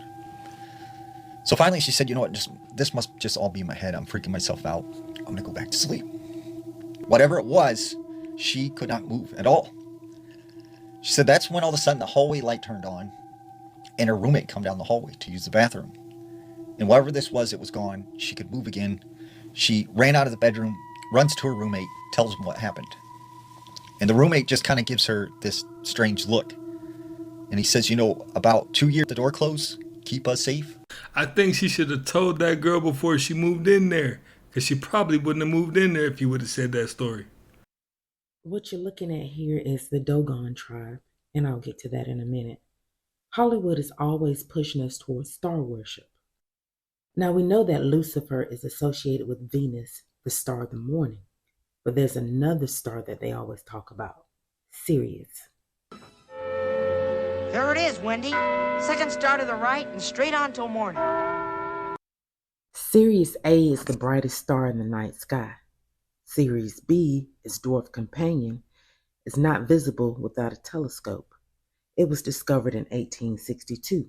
So finally she said, you know what, this must just all be in my head. I'm freaking myself out. I'm going to go back to sleep. Whatever it was, she could not move at all. She said that's when all of a sudden the hallway light turned on and her roommate come down the hallway to use the bathroom. And whatever this was, it was gone. She could move again. She ran out of the bedroom, runs to her roommate, tells him what happened. And the roommate just kind of gives her this strange look. And he says, about 2 years the door closed, keep us safe.
I think she should have told that girl before she moved in there, because she probably wouldn't have moved in there if you would have said that story.
What you're looking at here is the Dogon tribe, and I'll get to that in a minute. Hollywood is always pushing us towards star worship. Now we know that Lucifer is associated with Venus, the star of the morning, but there's another star that they always talk about, Sirius.
There it is, Wendy. Second star to the right and straight on till morning.
Sirius A is the brightest star in the night sky. Sirius B, its dwarf companion, is not visible without a telescope. It was discovered in 1862.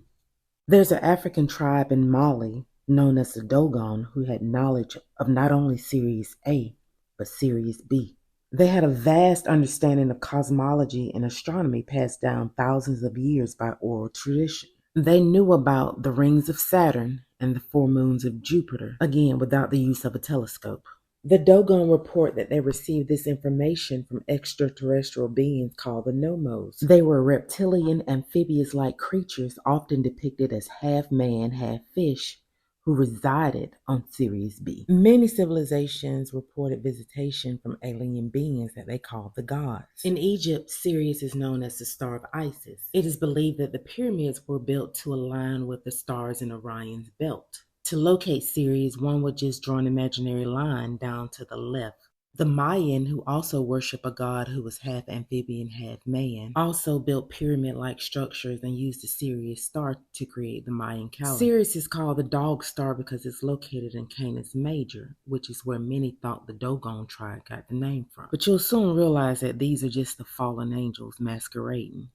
There's an African tribe in Mali known as the Dogon who had knowledge of not only Sirius A, but Sirius B. They had a vast understanding of cosmology and astronomy passed down thousands of years by oral tradition. They knew about the rings of Saturn and the 4 moons of Jupiter, again without the use of a telescope. The Dogon report that they received this information from extraterrestrial beings called the Nomos. They were reptilian, amphibious-like creatures often depicted as half man, half fish, who resided on Sirius B. Many civilizations reported visitation from alien beings that they called the gods. In Egypt, Sirius is known as the star of Isis. It is believed that the pyramids were built to align with the stars in Orion's belt. To locate Sirius, one would just draw an imaginary line down to the left. The Mayan, who also worship a god who was half amphibian, half man, also built pyramid-like structures and used the Sirius star to create the Mayan calendar. Sirius is called the dog star because it's located in Canis Major, which is where many thought the Dogon tribe got the name from. But you'll soon realize that these are just the fallen angels masquerading.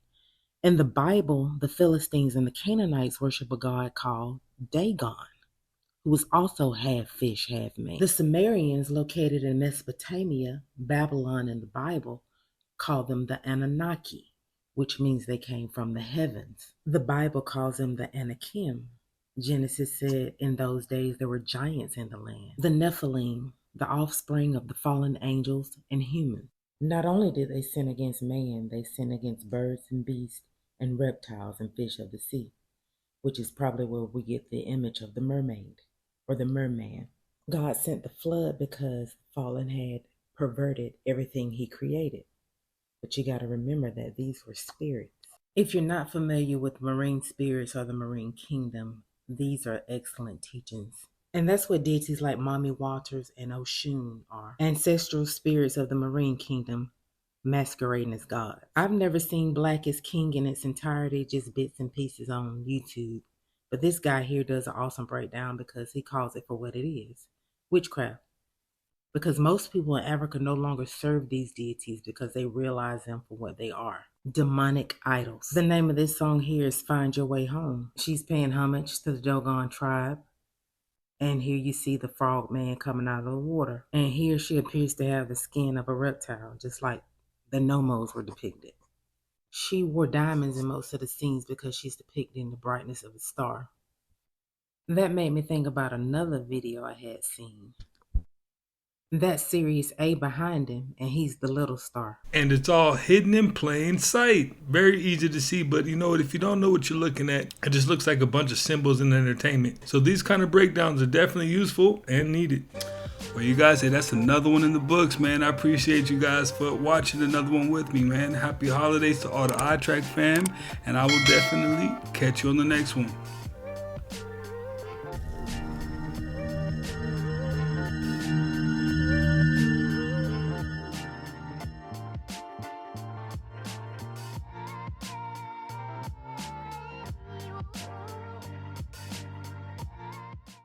In the Bible, the Philistines and the Canaanites worship a god called Dagon, who was also half fish, half man. The Sumerians, located in Mesopotamia, Babylon in the Bible, call them the Anunnaki, which means they came from the heavens. The Bible calls them the Anakim. Genesis said in those days there were giants in the land. The Nephilim, the offspring of the fallen angels and humans. Not only did they sin against man, they sin against birds and beasts and reptiles and fish of the sea, which is probably where we get the image of the mermaid or the merman. God sent the flood because fallen had perverted everything he created. But you got to remember that these were spirits. If you're not familiar with marine spirits or the marine kingdom, these are excellent teachings. And that's what deities like Mommy Waters and Oshun are. Ancestral spirits of the marine kingdom masquerading as gods. I've never seen Black is King in its entirety, just bits and pieces on YouTube. But this guy here does an awesome breakdown because he calls it for what it is. Witchcraft. Because most people in Africa no longer serve these deities because they realize them for what they are. Demonic idols. The name of this song here is Find Your Way Home. She's paying homage to the Dogon tribe. And here you see the frog man coming out of the water. And here she appears to have the skin of a reptile, just like the Nomos were depicted. She wore diamonds in most of the scenes because she's depicting the brightness of a star. That made me think about another video I had seen. That's Sirius A behind him, and he's the little star.
And it's all hidden in plain sight. Very easy to see, but you know what? If you don't know what you're looking at, it just looks like a bunch of symbols in entertainment. So these kind of breakdowns are definitely useful and needed. Well, you guys, hey, that's another one in the books, man. I appreciate you guys for watching another one with me, man. Happy holidays to all the iTrack fam, and I will definitely catch you on the next one.